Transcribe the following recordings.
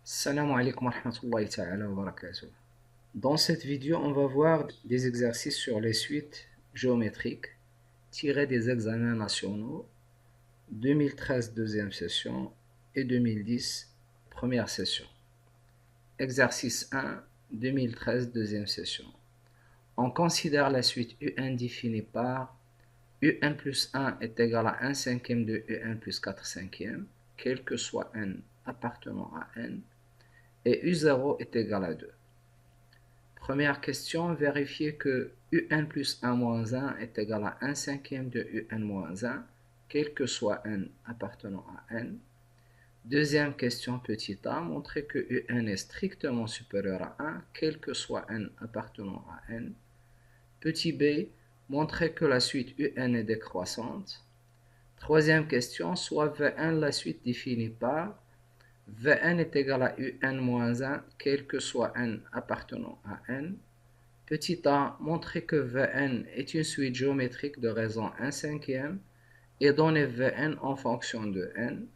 Salam alaikum wa rahmatullahi ta'ala wa barakatuh. Dans cette vidéo, on va voir des exercices sur les suites géométriques tirés des examens nationaux 2013 deuxième session et 2010 première session. Exercice 1, 2013 deuxième session. On considère la suite UN définie par UN plus 1 est égal à 1 cinquième de UN plus 4 cinquièmes, quel que soit N appartenant à N, et U0 est égal à 2. Première question, vérifier que UN plus 1 moins 1 est égal à 1 cinquième de UN moins 1, quel que soit N appartenant à N. Deuxième question, petit a, montrer que UN est strictement supérieur à 1, quel que soit N appartenant à N. Petit b, montrer que la suite UN est décroissante. Troisième question, soit Vn la suite définie par Vn est égal à Un moins 1, quel que soit n appartenant à n. Petit a, montrer que Vn est une suite géométrique de raison 1 cinquième et donner Vn en fonction de n.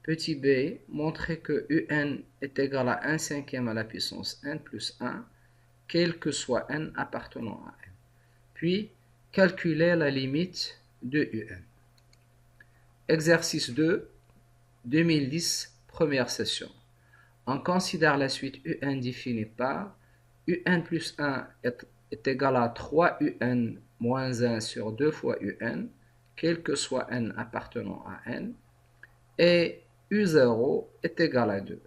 Petit b, montrer que Un est égal à 1 cinquième à la puissance n plus 1, quel que soit n appartenant à n. Puis, calculer la limite de Un. Exercice 2, 2010. Première session. On considère la suite UN définie par UN plus 1 est égal à 3 UN moins 1 sur 2 fois UN, quel que soit N appartenant à N, et U0 est égal à 2.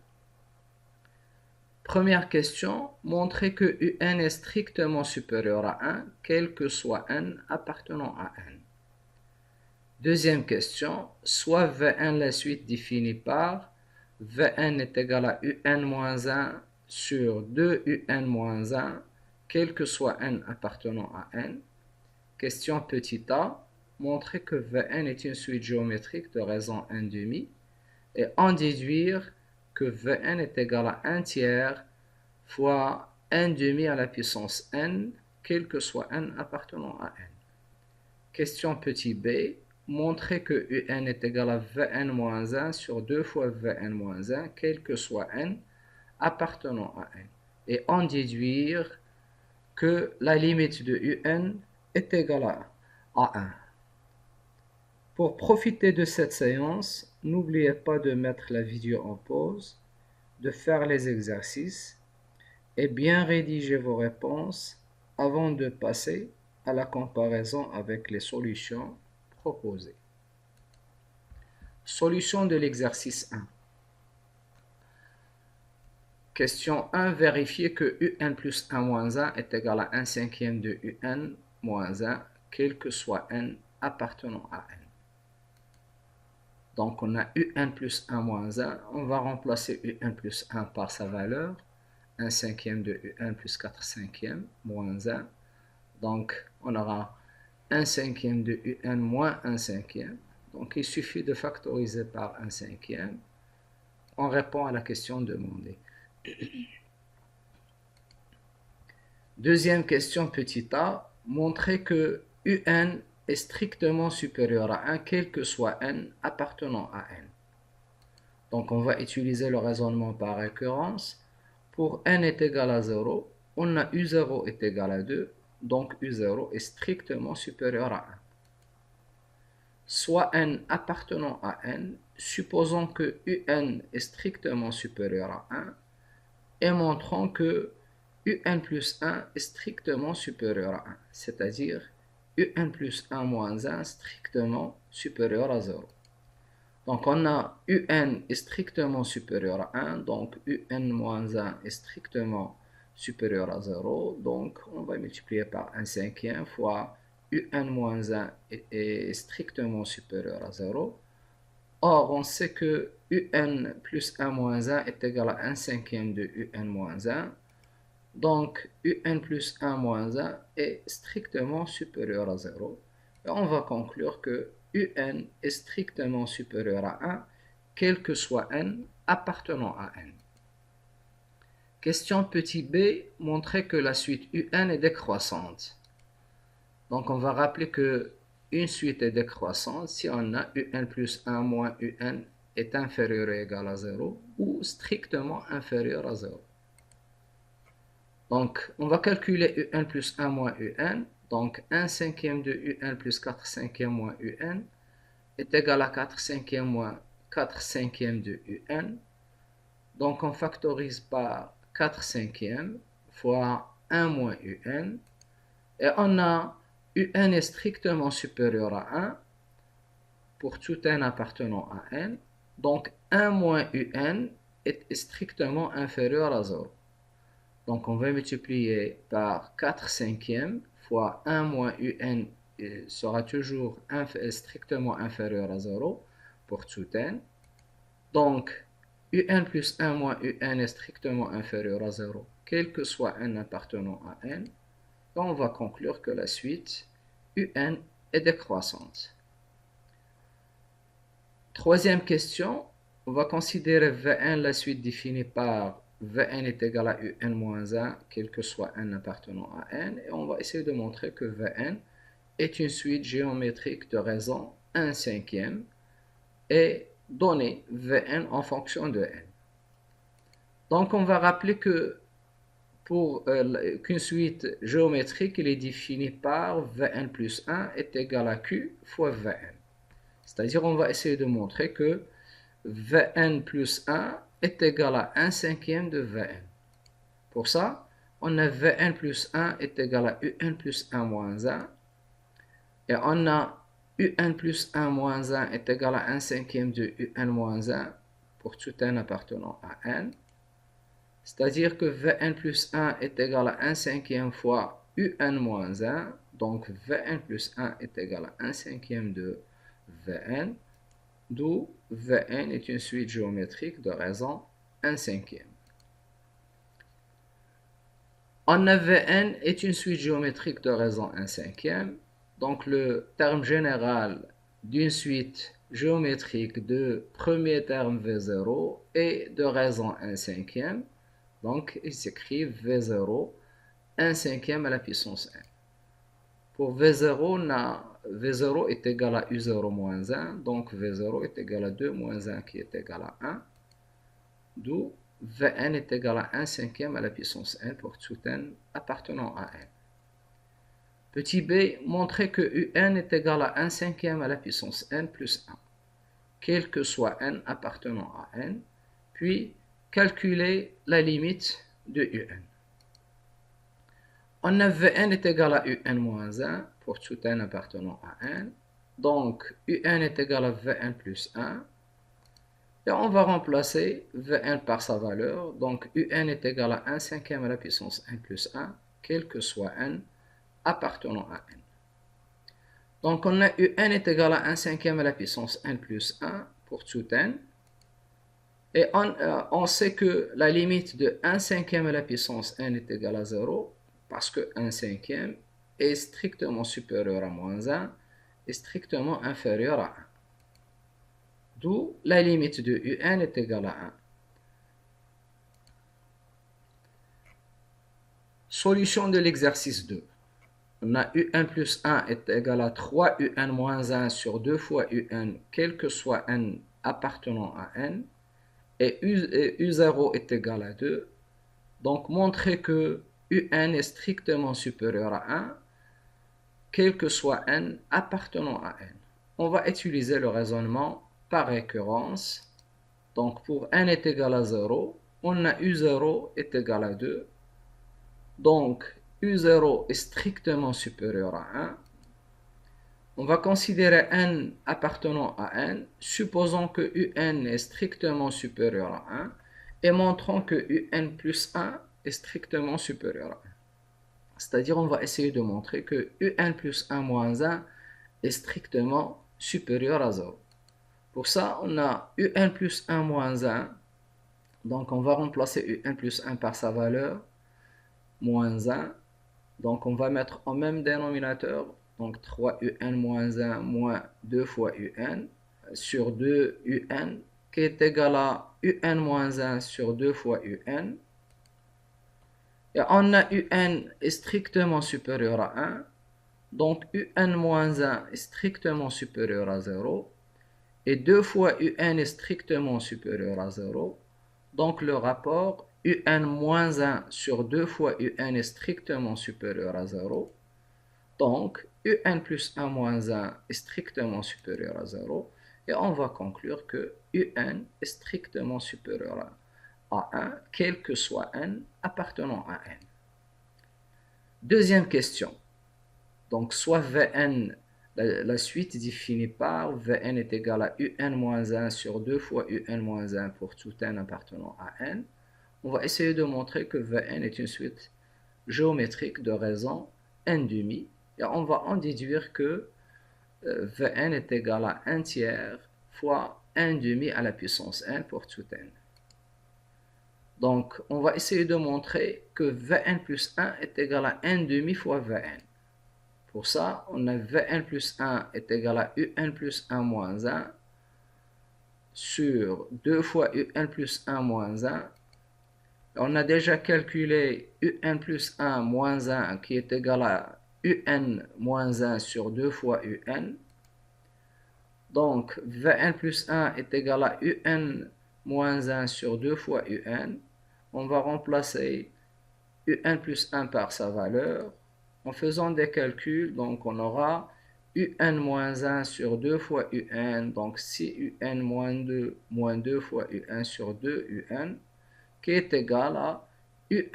Première question, montrer que UN est strictement supérieur à 1, quel que soit N appartenant à N. Deuxième question, soit Vn la suite définie par Vn est égal à Un moins 1 sur 2 Un moins 1, quel que soit n appartenant à n. Question petit a, montrer que Vn est une suite géométrique de raison 1 demi et en déduire que Vn est égal à 1 tiers fois 1 demi à la puissance n, quel que soit n appartenant à n. Question petit b, montrer que Un est égal à Vn moins 1 sur 2 fois Vn moins 1, quel que soit n appartenant à n. Et en déduire que la limite de Un est égale à 1. Pour profiter de cette séance, n'oubliez pas de mettre la vidéo en pause, de faire les exercices et bien rédiger vos réponses avant de passer à la comparaison avec les solutions proposées. Solution de l'exercice 1. Question 1. Vérifier que Un plus 1 moins 1 est égal à 1 cinquième de Un moins 1, quel que soit n appartenant à n. Donc on a Un plus 1 moins 1, on va remplacer Un plus 1 par sa valeur, 1 cinquième de Un plus 4 cinquièmes moins 1. Donc on aura 1 cinquième de Un moins 1 cinquième. Donc il suffit de factoriser par 1 cinquième. On répond à la question demandée. Deuxième question petit a, montrer que Un est strictement supérieur à 1, quel que soit n appartenant à n. Donc on va utiliser le raisonnement par récurrence. Pour n est égal à 0, on a U0 est égal à 2, donc U0 est strictement supérieur à 1. Soit n appartenant à n, supposons que Un est strictement supérieur à 1, et montrons que Un plus 1 est strictement supérieur à 1, c'est-à-dire Un plus 1 moins 1 strictement supérieur à 0. Donc on a Un est strictement supérieur à 1, donc Un moins 1 est strictement supérieur à 0, donc on va multiplier par 1 cinquième fois Un moins 1 est strictement supérieur à 0. Or, on sait que Un plus 1 moins 1 est égal à 1 cinquième de Un moins 1. Donc, Un plus 1 moins 1 est strictement supérieur à 0. Et on va conclure que Un est strictement supérieur à 1, quel que soit n appartenant à n. Question petit b, montrer que la suite Un est décroissante. Donc, on va rappeler que une suite est décroissante si on a Un plus 1 moins Un est inférieur ou égal à 0 ou strictement inférieur à 0. Donc, on va calculer un plus 1 moins un. Donc, 1 cinquième de un plus 4 cinquièmes moins un est égal à 4 cinquièmes moins 4 cinquièmes de un. Donc, on factorise par 4 cinquièmes fois 1 moins un. Et on a un est strictement supérieur à 1 pour tout n appartenant à n. Donc, 1 moins un est strictement inférieur à 0. Donc, on va multiplier par 4 cinquièmes fois 1 moins un sera toujours strictement inférieur à 0 pour tout n. Donc, un plus 1 moins un est strictement inférieur à 0, quel que soit n appartenant à n. Et on va conclure que la suite un est décroissante. Troisième question, on va considérer Vn la suite définie par Vn est égal à un moins 1, quel que soit n appartenant à n. Et on va essayer de montrer que Vn est une suite géométrique de raison 1 cinquième et donner Vn en fonction de n. Donc on va rappeler que pour qu'une suite géométrique, elle est définie par Vn plus 1 est égal à Q fois Vn. C'est-à-dire on va essayer de montrer que Vn plus 1 est égal à 1 cinquième de Vn. Pour ça, on a Vn plus 1 est égal à un plus 1 moins 1. Et on a un plus 1 moins 1 est égal à 1 cinquième de un moins 1 pour tout n appartenant à n. C'est-à-dire que Vn plus 1 est égal à 1 cinquième fois un moins 1. Donc Vn plus 1 est égal à 1 cinquième de Vn. D'où Vn est une suite géométrique de raison 1 cinquième. On a Vn est une suite géométrique de raison 1 cinquième. Donc le terme général d'une suite géométrique de premier terme V0 est de raison 1 cinquième. Donc il s'écrit V0 1 cinquième à la puissance n. Pour V0, V0 est égal à U0 moins 1. Donc V0 est égal à 2 moins 1 qui est égal à 1. D'où Vn est égal à 1 cinquième à la puissance n pour tout n appartenant à n. Petit b, montrer que un est égal à 1 cinquième à la puissance n plus 1, quel que soit n appartenant à n, puis calculer la limite de un. On a Vn est égal à un moins 1 pour tout n appartenant à n, donc un est égal à Vn plus 1, et on va remplacer Vn par sa valeur, donc un est égal à 1 cinquième à la puissance n plus 1, quel que soit n appartenant à n. Donc on a un est égal à 1 cinquième à la puissance n plus 1 pour tout n. Et on sait que la limite de 1 cinquième à la puissance n est égale à 0 parce que 1 cinquième est strictement supérieur à moins 1 et strictement inférieur à 1. D'où la limite de un est égale à 1. Solution de l'exercice 2. On a un plus 1 est égal à 3 un moins 1 sur 2 fois un, quel que soit n appartenant à n. Et u0 est égal à 2. Donc, montrer que un est strictement supérieur à 1, quel que soit n appartenant à n. On va utiliser le raisonnement par récurrence. Donc, pour n est égal à 0, on a u0 est égal à 2. Donc, u0 est strictement supérieur à 1. On va considérer n appartenant à n, supposons que un est strictement supérieur à 1 et montrons que un plus 1 est strictement supérieur à 1. C'est-à-dire, on va essayer de montrer que un plus 1 moins 1 est strictement supérieur à 0. Pour ça, on a un plus 1 moins 1. Donc, on va remplacer un plus 1 par sa valeur, moins 1. Donc, on va mettre au même dénominateur. Donc, 3 un moins 1 moins 2 fois un sur 2 un qui est égal à un moins 1 sur 2 fois un. Et on a un est strictement supérieur à 1. Donc, un moins 1 est strictement supérieur à 0. et 2 fois un est strictement supérieur à 0, donc le rapport un moins 1 sur 2 fois un est strictement supérieur à 0, donc un plus 1 moins 1 est strictement supérieur à 0, et on va conclure que un est strictement supérieur à 1, quel que soit n appartenant à n. Deuxième question. Donc, soit Vn, la suite définie par Vn est égal à un moins 1 sur 2 fois un moins 1 pour tout n appartenant à n. On va essayer de montrer que Vn est une suite géométrique de raison n demi. Et on va en déduire que Vn est égal à 1 tiers fois n demi à la puissance n pour tout n. Donc, on va essayer de montrer que Vn plus 1 est égal à 1 demi fois Vn. Pour ça, on a Vn plus 1 est égal à un plus 1 moins 1 sur 2 fois un plus 1 moins 1. On a déjà calculé un plus 1 moins 1 qui est égal à un moins 1 sur 2 fois un. Donc, Vn plus 1 est égal à un moins 1 sur 2 fois un. On va remplacer un plus 1 par sa valeur. En faisant des calculs, donc on aura un moins 1 sur 2 fois un, donc 6 un moins 2 fois un sur 2 un, qui est égal à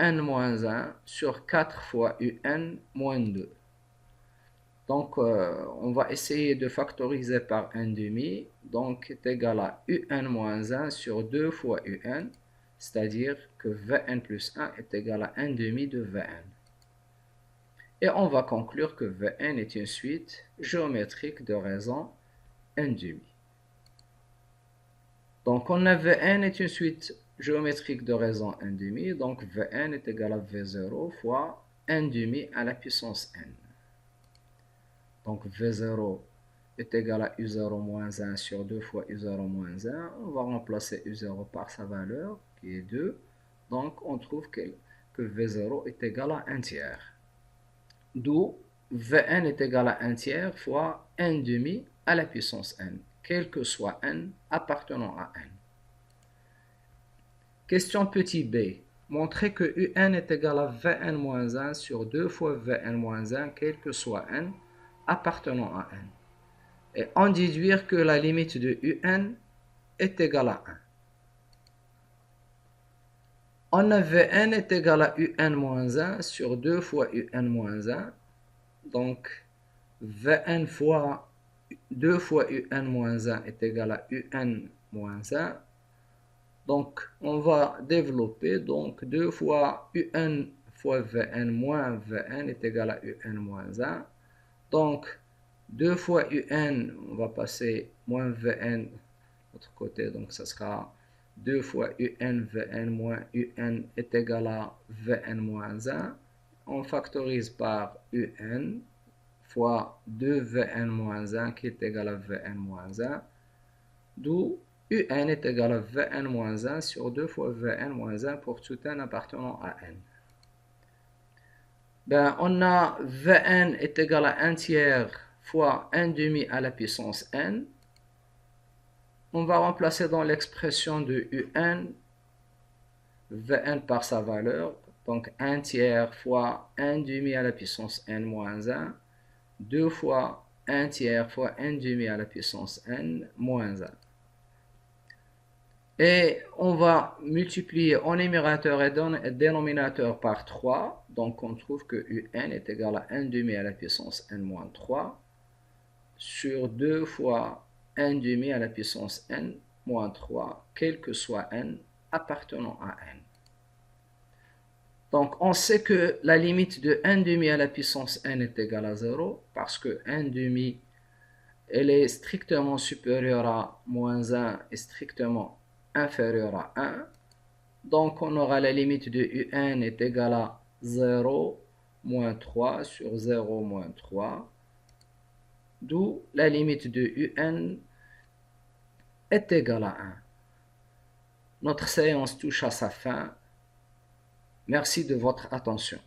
un moins 1 sur 4 fois un moins 2. Donc, on va essayer de factoriser par 1 demi, donc est égal à un moins 1 sur 2 fois un, c'est-à-dire que Vn plus 1 est égal à 1 demi de Vn. Et on va conclure que Vn est une suite géométrique de raison n demi. Donc on a Vn est une suite géométrique de raison n demi, donc Vn est égal à V0 fois n demi à la puissance n. Donc V0 est égal à U0 moins 1 sur 2 fois U0 moins 1. On va remplacer U0 par sa valeur qui est 2. Donc on trouve que V0 est égal à 1 tiers. D'où Vn est égal à 1 tiers fois n demi à la puissance n, quel que soit n appartenant à n. Question petit b. Montrer que un est égal à Vn moins 1 sur 2 fois Vn moins 1, quel que soit n appartenant à n. Et en déduire que la limite de un est égale à 1. On a Vn est égal à un moins 1 sur 2 fois un moins 1. Donc, Vn fois 2 fois un moins 1 est égal à un moins 1. Donc, on va développer. Donc, 2 fois un fois Vn moins Vn est égal à un moins 1. Donc, 2 fois un, on va passer moins Vn de l'autre côté. Donc, ça sera 2 fois Vn moins un est égal à Vn moins 1. On factorise par un fois 2Vn moins 1 qui est égal à Vn moins 1. D'où un est égal à Vn moins 1 sur 2 fois Vn moins 1 pour tout n appartenant à n. Ben, on a Vn est égal à 1 tiers fois 1 demi à la puissance n. On va remplacer dans l'expression de un Vn par sa valeur. Donc 1 tiers fois 1 demi à la puissance n moins 1. 2 fois 1 tiers fois 1 demi à la puissance n moins 1. Et on va multiplier en numérateur et dénominateur par 3. Donc on trouve que un est égal à 1 demi à la puissance n moins 3 sur 2 fois 1 demi à la puissance n moins 3, quel que soit n appartenant à n. Donc on sait que la limite de 1 demi à la puissance n est égale à 0 parce que 1 demi elle est strictement supérieure à moins 1 et strictement inférieure à 1. Donc on aura la limite de un est égale à 0 moins 3 sur 0 moins 3. D'où la limite de un est égale à 1. Notre séance touche à sa fin. Merci de votre attention.